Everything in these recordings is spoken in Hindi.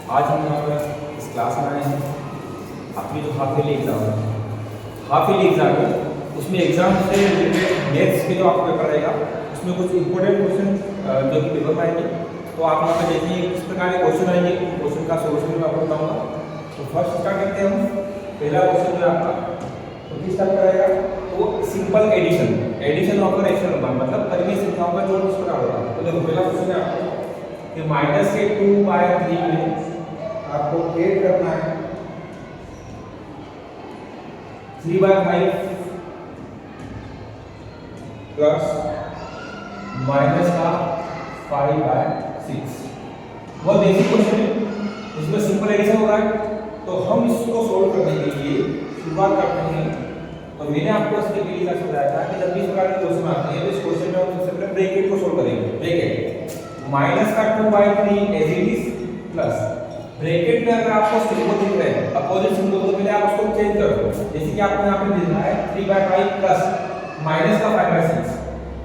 आज हम यहाँ पर इस क्लास में आए हैं आपकी जो हाफ ईयरली एग्ज़ाम है। हाफ ईयरली एग्ज़ाम है उसमें एग्ज़ाम से रिलेटेड मैथ्स के जो आपका पेपर रहेगा उसमें कुछ इंपॉर्टेंट क्वेश्चन जो कि पेपर में आएंगे। तो आप यहाँ पर देखिए किस प्रकार के क्वेश्चन आएंगे, क्वेश्चन का सोल्यूशन मैं आपको बताऊँगा। तो फर्स्ट स्टार्ट करते हैं हम। पहला क्वेश्चन जो आपका तो किस टाइप का रहेगा, तो simple addition of rational number, मतलब परिमेय संख्याओं का जोड़ किस प्रकार होगा। तो देखो पहला क्वेश्चन है आपको कि -2/3 में आपको ऐड करना है 3/5 प्लस -5/6। बहुत बेसिक क्वेश्चन है, इसमें सिंपल एडिशन हो रहा है। तो हम इसको सोल्व करने के लिए शुरुआत करते हैं। तो मैंने आपको इसके लिए समझाया था कि जब भी इस प्रकार के क्वेश्चन आते हैं तो इस क्वेश्चन में हम सबसे पहले ब्रैकेट को सोल्व करेंगे। Bracket -2/3 as it is plus bracket में अगर आपको सिंबल दिख रहा है अपोजिट सिंबल तो पहले आप उसको चेंज कर दो। जैसे कि आपको यहाँ पे दिख रहा है 3/5 प्लस माइनस का 5/6।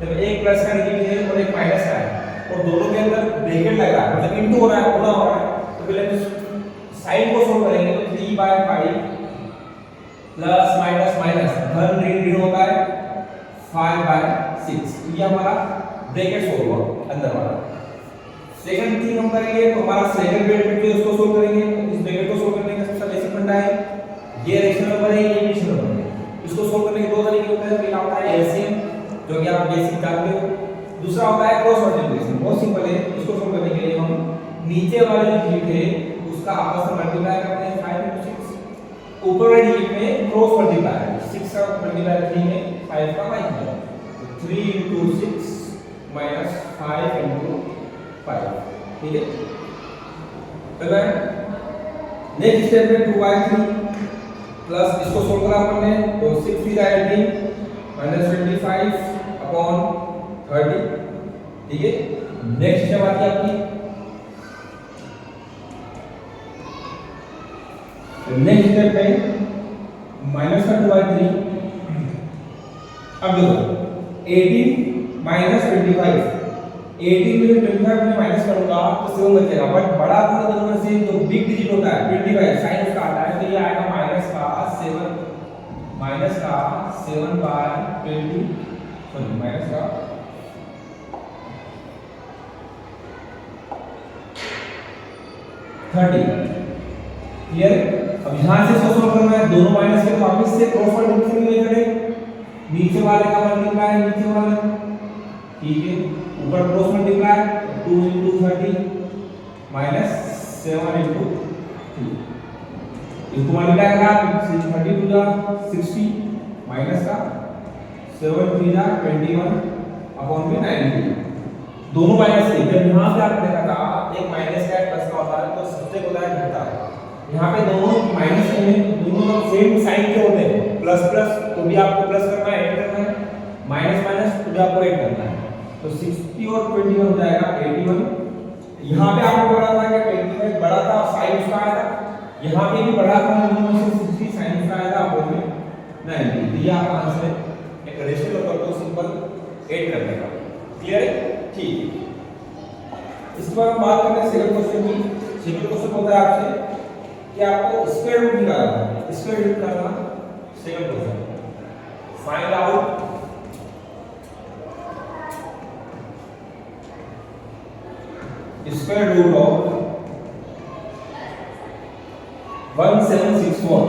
जब एक प्लस का नेगेटिव है और एक माइनस का है और दोनों के अंदर ब्रैकेट लग रहा है मतलब इनटू हो रहा है, गुणा हो रहा है, तो पहले साइन को सोल्व करेंगे। तो 3/5 प्लस माइनस माइनस धन ऋण होता है 5/6। ये हमारा ब्रैकेट सोल्व हुआ अंदर वाला। सेकंड थिंग हम करेंगे तो हमारा सेकंड ब्रैकेट जो इसको सोल्व करेंगे। इस ब्रैकेट को सोल्व करने का सबसे बेसिक फंडा है, ये रेशनल नंबर है, ये रेशनल नंबर है। इसको सोल्व करने के दो तरीके होते हैं। पहला होता है एलसीएम जो कि आप बेसिक जानते हो, दूसरा होता है क्रॉस मल्टीप्लिकेशन। बहुत सिंपल है, इसको सोल्व करने के लिए हम नीचे वाले जो डिजिट है उसका आपस में मल्टीप्लाई करते हैं 5 into 6, ऊपर वाले डिजिट में क्रॉस मल्टीप्लाई 6 का मल्टीप्लाई 3 में 5 का माइनस, तो 3 into 6 minus 5 into 5। ठीक है, चलो नेक्स्ट स्टेप में 2/3 प्लस इसको सोल्व करा हमने तो 6 3 18 -25 अपॉन 30। ठीक है, नेक्स्ट स्टेप आती है आपकी नेक्स्ट स्टेप में माइनस का 2/3। अब देखो 18 -25, 18 में 25 में माइनस करूंगा तो 7 बचेगा, बट बड़ा पूर्ण नंबर से जो बिग डिजिट होता है 25 साइन उसका आता है, तो ये आएगा -7/20 सॉरी -30। क्लियर। अब यहां से इसको सोल्व करना है, दोनों माइनस के वापस से क्रॉस मल्टीप्लिकेशन में करें, नीचे वाले का मल्टीप्लाई नीचे वाले, ठीक है, ऊपर क्रॉस मल्टीप्लाई 2 into 30 -7 into 3। इसको मल्टीप्लाई करा 30 टू जा 60 माइनस का 7 3 जा 21 अपॉन में 90। दोनों माइनस के जब यहां पे आपने देखा था एक माइनस का एक प्लस का होता है तो सबसे होता है घटता है। यहाँ पे दोनों माइनस है, दोनों का सेम साइन के होते हैं, प्लस प्लस तो भी आपको प्लस करना है, ऐड करना है, माइनस माइनस तो भी आपको ऐड करना है। तो 60 और 21 हो जाएगा 81। यहाँ पे आपको पता था कि 25 बड़ा था साइन उसका आया था, यहाँ पे भी बड़ा था दोनों में से 60 साइन उसका आया था आपको में 90। ये आपका आंसर है, एक रेशियो नंबर को सिंपल ऐड करने का। क्लियर है, ठीक। इस बार हम बात करते हैं सेकंड क्वेश्चन की। सेकंड क्वेश्चन होता है आपसे कि आपको स्क्वायर रूट निकालना है, स्क्वायर रूट निकालना second question. Find out square root of 1764।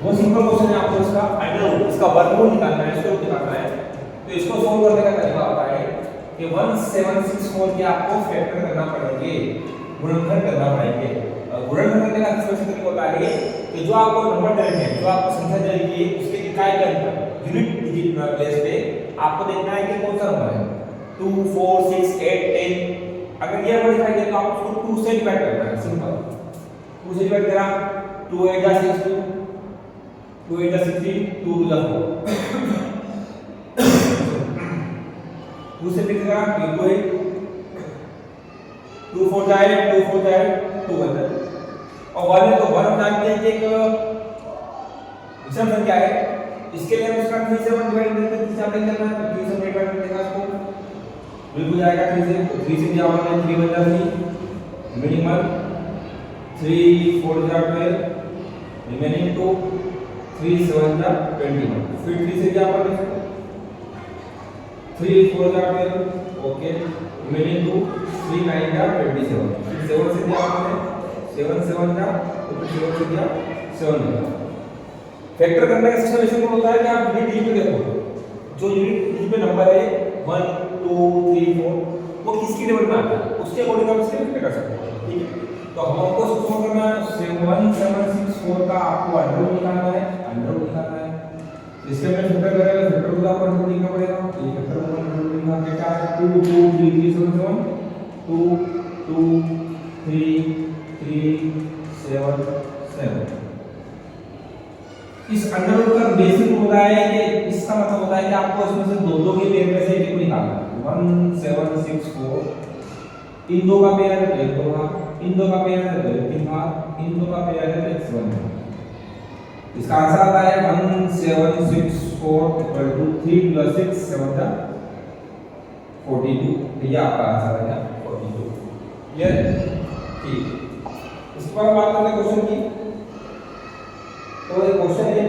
वो सिंपल क्वेश्चन है, आपको इसका फाइनल रूट इसका वर्गमूल निकालना है, स्क्वायर रूट निकालना है। तो इसको सोल्व करने का तरीका होता है कि 1764 के आपको फैक्टर करना पड़ेंगे, गुणनखंड करना पड़ेंगे। गुणनखंड करने का सबसे तरीका होता है कि जो आपको नंबर डालने हैं, जो आपको संख्या डाली है उसके इकाई के अंतर यूनिट डिजिट प्लेस पे आपको देखना है कि कौन सा नंबर है 2 4 6 8 10। अगर ये मॉडिफाई किया तो आप उसको 2 से डिवाइड करना है, सिंपल 2 से डिवाइड करा 2 8 जा 16, 2 8 जा 16, 2 2 जा 4 2 से डिवाइड करा 2 8 2 4 जाए 2 4 जाए 2 1 और 1 है तो 1 हम जानते हैं कि एक विषम संख्या है, इसके लिए हम उसका 3 से 1 डिवाइड करते हैं, 3 से हमने करना है तो 3 से डिवाइड करने का इसको बिल्कुल जाएगा 3 से, तो 3 से क्या होगा 3 1 जा 3 मिनिमल 3 4 जा 12, रिमेनिंग 2 3 7 जा 21, फिर 3 से क्या कर सकते 3 4 जा 12, ओके, रिमेनिंग 2 3 9 जा 27, फिर 7 से क्या करते हैं 7 7 जा, तो फिर 7 से क्या 7 जा। फैक्टर करने का सिस्टम ऐसे होता है कि आप यूनिट डी पे देखो, जो यूनिट डी पे नंबर है 1 2 3 4 वो किसकी टेबल में आता है उसके अकॉर्डिंग आप इसे फैक्टर कर सकते हो, ठीक है। तो हमको सबसे करना 1764 का आपको अंडर निकालना है, अंडर निकालना है। इसके में फैक्टर करेगा, फैक्टर को आपको अंडर निकालना पड़ेगा, ये फैक्टर को अंडर निकालना के क्या है 2 2 3 3 7 7 2 2 3 3 7 7। इस अंडर रूट का बेसिक होता है कि इसका मतलब होता है कि आपको इसमें से दो दो के पेयर में से एक को निकालना है। 1764 इन दो का पेयर है तो 2 इन दो का पेयर है तो 3 इन दो का पेयर है तो 1। इसका आंसर आता है 1764 3 + 6 7 जा 42, ये आपका आंसर है 42। क्लियर, ठीक। इसके बाद बात करते हैं क्वेश्चन की। तो ये क्वेश्चन है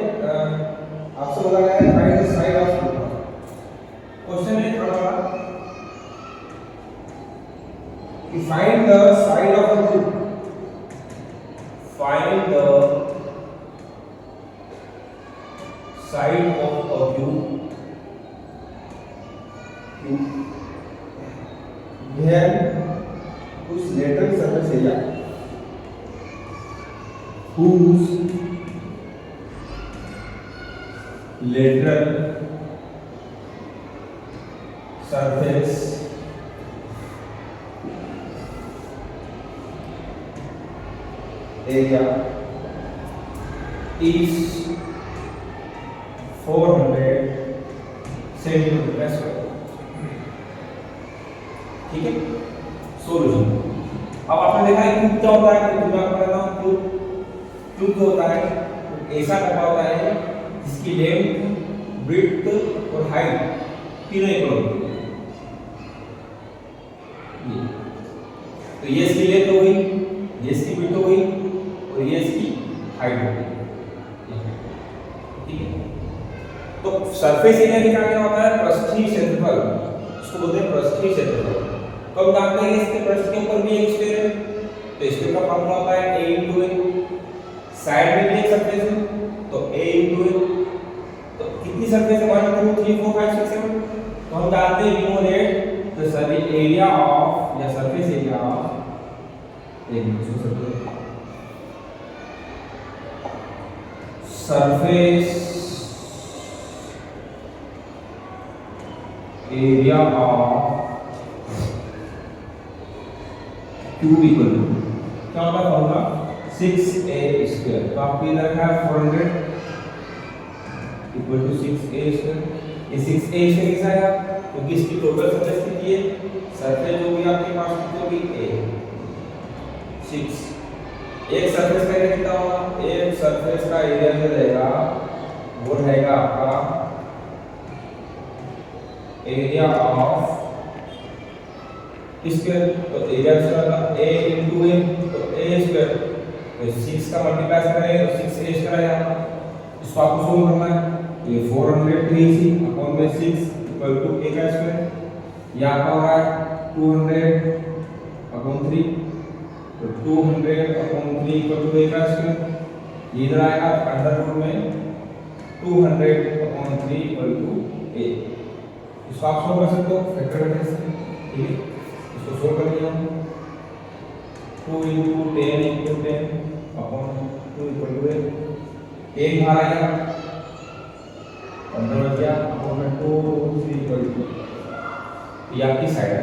आपसे बोला गया है find the side of group. Question है थोड़ा कि find the side of a group, find the side of a group where whose lateral surface area whose lateral surface area is 400 centimetre square, ठीक है। सॉल्यूशन, अब आपने देखा है क्यूब क्या होता है, तो मैं बता रहा हूं क्यूब जो होता है ऐसा डब्बा होता है जिसकी लेंथ ब्रेड्थ और हाइट तीनों इक्वल होती है। तो ये इसकी लेंथ हो गई, ये इसकी ब्रेड्थ हो गई और ये इसकी हाइट हो गई, ठीक है। तो सरफेस एरिया निकालना होता है पृष्ठीय क्षेत्रफल, इसको बोलते हैं पृष्ठीय क्षेत्रफल। तो हम जानते हैं इसके पृष्ठ के ऊपर भी एक स्फीयर है, तो स्फीयर का फॉर्मूला होता है a * a। साइड में भी एक सरफेस है तो a * a। तो कितनी सरफेस है 1 2 3 4 5 6 7। तो हम जानते हैं we know that the surface area of या सरफेस एरिया ऑफ एक दूसरे surface area of cube equal to क्या होगा फॉर्मूला 6a²। तो आपको इधर रखा है 400 इक्वल टू 6a²। ये 6a² कैसा आएगा क्योंकि इसकी टोटल सरफेस कितनी है, सरफेस जो भी आपके पास कितनी होगी a 6। एक सरफेस का एरिया कितना होगा, एक सरफेस का एरिया जो रहेगा वो रहेगा आपका एरिया ऑफ स्क्वायर। तो एरिया का a * a तो a², तो 6 का मल्टीप्लाई करेंगे तो 6a² आएगा। इसको आपको सोल्व करना है। ये 400 अपॉन में 6 इक्वल टू a²। ये आपका हो रहा है 200 अपॉन 3, तो 200 अपॉन 3 इक्वल टू a²। ये इधर आएगा अंडर रूट में 200 अपॉन 3 इक्वल टू a। इसको आप सोल्व कर सकते हो फैक्टर करने से, ठीक है। इसको सोल्व कर लिया 2 * 10 * 10 अपॉन 2 इक्वल टू 1 बाहर आएगा अंदर बच गया अपॉन 2 3 इक्वल टू। ये आपकी साइड है,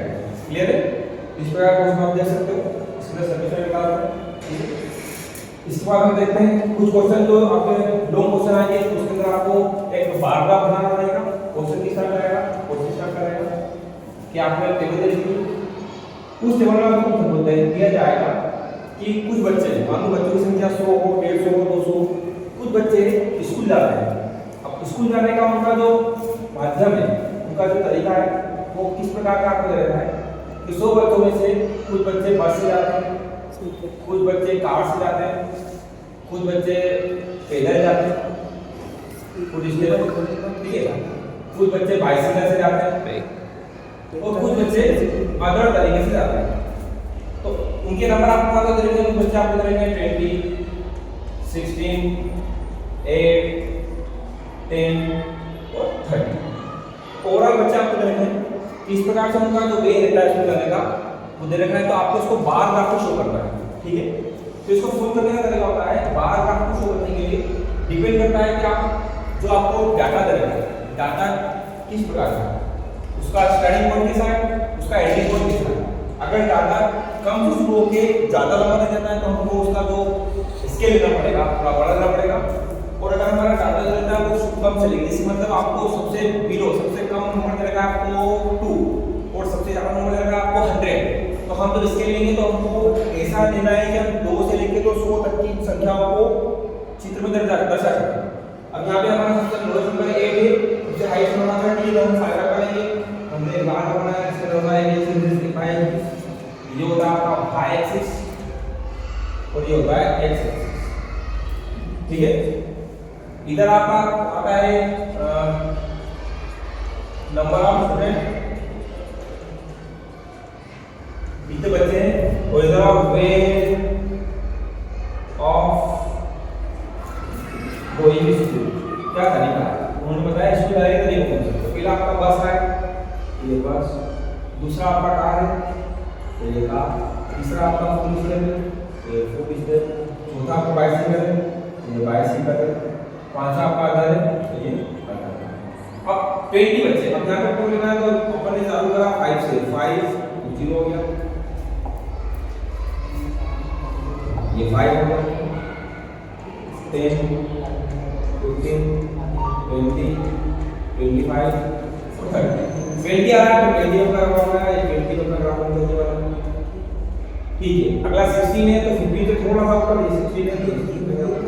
क्लियर है। इस प्रकार क्वेश्चन आप देख सकते हो, इसका सॉल्यूशन निकाल सकते हो। इसके बाद हम देखते हैं कुछ क्वेश्चन जो आपके लॉन्ग क्वेश्चन आएंगे, उसके अंदर आपको एक बार बनाना रहेगा। क्वेश्चन किस तरह करेगा, कोशिश करेगा कि आपने टेबल दे दी, उस टेबल में आपको बोलते हैं दिया जाएगा कि कुछ बच्चे, मान लो बच्चों की संख्या 100 हो 150 हो 200, कुछ बच्चे स्कूल जाते हैं। अब स्कूल जाने का उनका जो माध्यम है, उनका जो तरीका है वो किस प्रकार का आपको दे रहा है 100 बच्चों में से कुछ बच्चे बस से जाते हैं, कुछ बच्चे कार से जाते हैं, कुछ बच्चे पैदल जाते हैं, कुछ ठीक है, कुछ बच्चे बाइसिकल से जाते हैं और कुछ बच्चे अदर तरीके से जाते हैं। तो उनके नंबर आपको पता करेंगे, कुछ बच्चे आपको करेंगे 20, 16, 8, 10 और 30। ओवरऑल बच्चे आपको करेंगे इस प्रकार से उनका जो वे रहता है इसको करने का वो दे रखना है। तो आपको इसको बार ग्राफ को शो करना है, ठीक है। तो इसको फुल करने का तरीका होता है बार ग्राफ को शो करने के लिए डिपेंड करता है कि आप जो आपको डाटा दे रखा है, डाटा किस प्रकार का, उसका स्टार्टिंग पॉइंट के साथ, उसका एंडिंग पॉइंट के साथ। अगर डाटा कम से शुरू होके ज्यादा लंबा रह जाता है तो हमको उसका जो स्केल लेना पड़ेगा, थोड़ा बड़ा लेना पड़ेगा। और अगर हमारा डाटा जो रहता है वो कम चलेगा, इसका मतलब आपको सबसे बिलो सबसे कम नंबर मिलेगा आपको 2 और सबसे ज्यादा नंबर मिलेगा आपको 100। तो हम तो स्केल लेंगे तो हमको ऐसा लेना है कि हम 2 से लेके तो 100 तक की संख्याओं को चित्र में दर्शा सकते हैं। अब यहाँ पे हमारा सबसे लोएस्ट नंबर 8 है, सबसे हाईएस्ट नंबर 30 है, तो हम फायदा करेंगे। हमने एक बार बनाया इसका होगा ये सिंपल लिखाएंगे, ये होता है आपका y एक्सिस और ये होता है x एक्सिस, ठीक है। इधर आपका आता है नंबर ऑफ स्टूडेंट, कितने बच्चे हैं, और इधर आप वे ऑफ गोइंग स्कूल, क्या तरीका है उन्होंने बताया। इसको डायरेक्ट तरीका कौन सा, तो पहला आपका बस है, ये बस, दूसरा आपका कार है, ये कार, तीसरा आपका फुल स्टेप है, ये फुल स्टेप, चौथा आपका बाइसिकल है, ये बाइसिकल है, पांचवा आपका अदर है, ये अदर है। अब 20 बच्चे, अब यहाँ पे आपको लेना है तो अपन ने चालू करा 5 से, 5 0 हो गया, ये 5 हो गया, 10, 15, 20, 25 और 30। 20 आ रहा है तो 20 का ग्राफ है, ये 20 का ग्राफ होने वाला है, ठीक है। अगला 16 है तो 15 से थोड़ा सा ऊपर, ये 16 है तो 16 पे।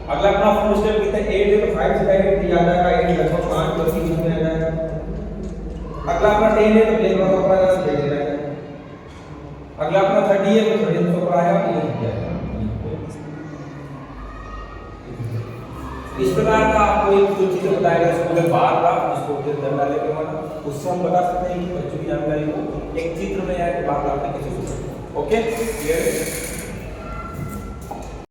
अगला अपना फुल स्टेप कितना 8 है तो 5 से डायरेक्ट ये आ जाएगा 8 लगभग 5 प्लस की बीच में आ जाएगा। अगला अपना 10 है तो प्लेन वाला ऊपर आ जाएगा, प्लेन आएगा। अगला अपना 30 है तो 30 से ऊपर आएगा, ये हो जाएगा। इस प्रकार का आपको एक जो चीजें बताएगा इसको अगर बार बार उसको दर डाले के बाद उससे हम बता सकते हैं कि बच्चों की जानकारी को एक चित्र में या बार बार कैसे सोचते हैं। ओके, क्लियर है।